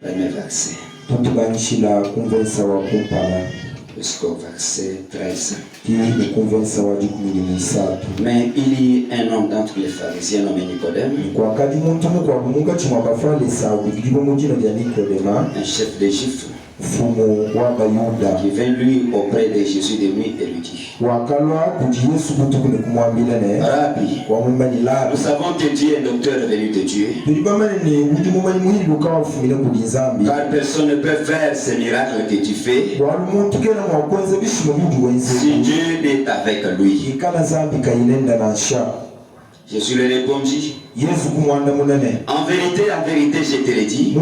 Premier verset. Jusqu'au verset 13. Mais il y a un homme d'entre les pharisiens nommé Nicodème, un chef des Juifs, qui vint lui auprès de Jésus de nuit et lui dit: Rabbi, nous savons que Dieu est un docteur venu de Dieu, car personne ne peut faire ces miracles que tu fais si Dieu n'est avec lui. Jésus lui répondit: en vérité, je te le dis,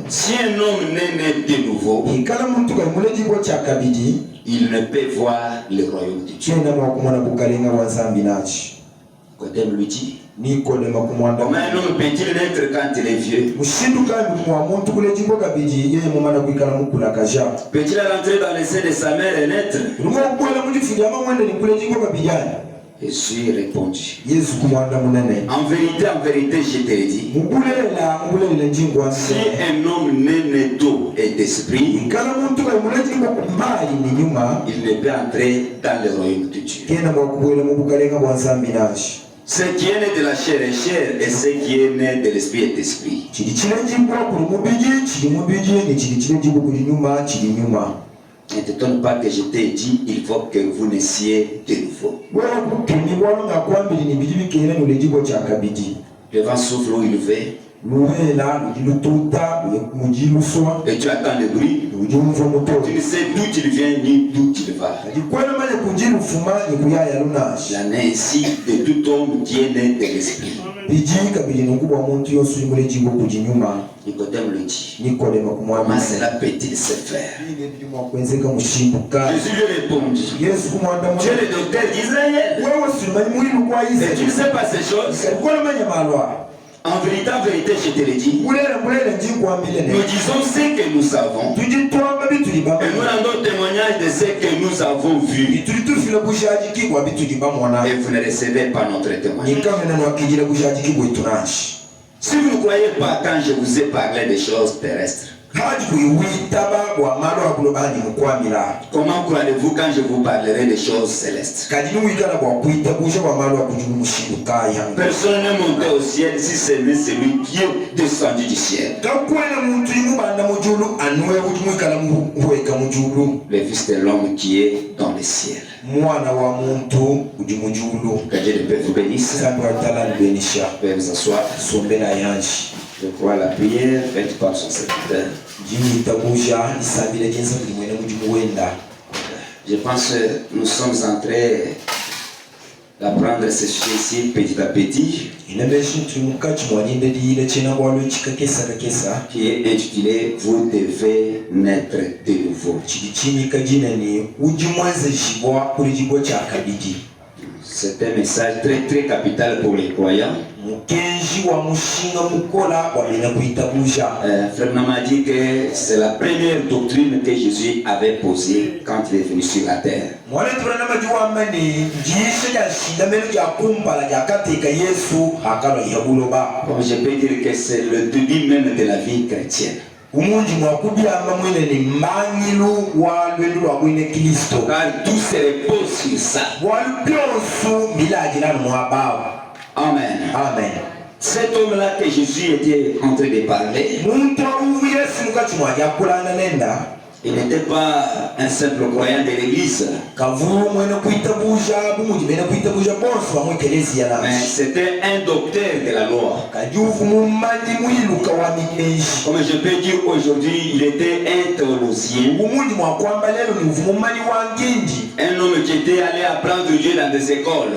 si un homme n'est né de nouveau, il ne peut voir le royaume de Dieu. Nicodème lui dit: comment un homme peut-il naître quand il est vieux? Peut-il rentrer dans le sein de sa mère et naître? Jésus répondit: en vérité, je te le dis, si un homme n'est né d'eau et d'esprit, il ne peut entrer dans le royaume de Dieu. Ce qui est né de la chair est chair, et ce qui est né de l'esprit est esprit. Ne t'étonne pas que je t'ai dit, il faut que vous naissiez de nouveau. Le vent souffle où il veut, et tu attends le bruit. Tu ne sais d'où il vient ni d'où il va. Il en est ainsi de tout homme qui est né de l'esprit. Nicodème lui dit: comment cela peut-il se faire? Jésus lui répondit: tu es le docteur d'Israël et tu ne sais pas ces choses? En vérité, je te le dis, nous disons ce que nous savons et nous rendons témoignage de ce que nous avons vu, et vous ne recevez pas notre témoignage. Si vous ne croyez pas quand je vous ai parlé des choses terrestres, comment croirez-vous quand je vous parlerai des choses célestes? Personne n'est monté au ciel si ce n'est celui qui est descendu du ciel, le Fils de l'homme qui est dans le ciel. Que Dieu de paix vous bénisse. Veuillez vous asseoir. Je crois à la prière faite par son serviteur. Je pense que nous sommes en train d'apprendre ce sujet petit à petit, qui est intitulé Vous devez naître de nouveau. C'est un message très capital pour les croyants. Frère m'a dit que c'est la première doctrine que Jésus avait posée quand il est venu sur la terre. Comme je peux dire que c'est le début même de la vie chrétienne. Car tout se repose sur ça. Amen. Amen. Cet homme-là que Jésus était en train de parler, il n'était pas un simple croyant de l'église, mais c'était un docteur de la loi. Comme je peux dire aujourd'hui, il était un théologien, un homme qui était allé apprendre Dieu dans des écoles,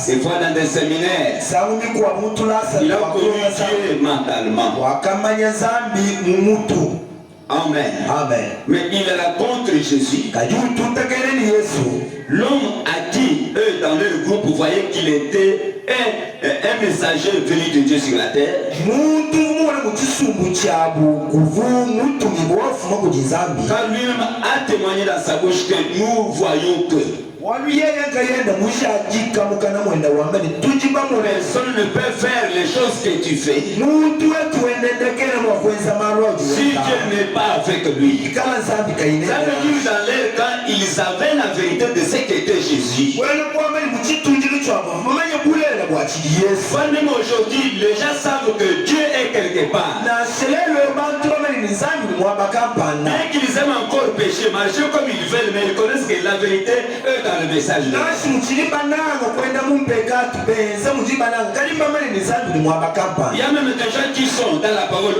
des fois dans des séminaires. Il a connu Dieu mentalement. Amen. Amen. Mais il raconte Jésus. L'homme à qui eux dans leur groupe voyaient qu'il était un messager venu de Dieu sur la terre. Car lui-même a témoigné dans sa bouche que nous voyons que Personne ne peut faire les choses que tu fais si Dieu n'est pas avec lui. Ça veut dire dans leur cas, ils avaient la vérité de ce qu'était Jésus. Même aujourd'hui, les gens savent que Dieu est quelque part. Bien qu'ils aiment encore pécher, marcher comme ils veulent, mais ils connaissent que la vérité est dans le message. Il y a même des gens qui sont dans la parole.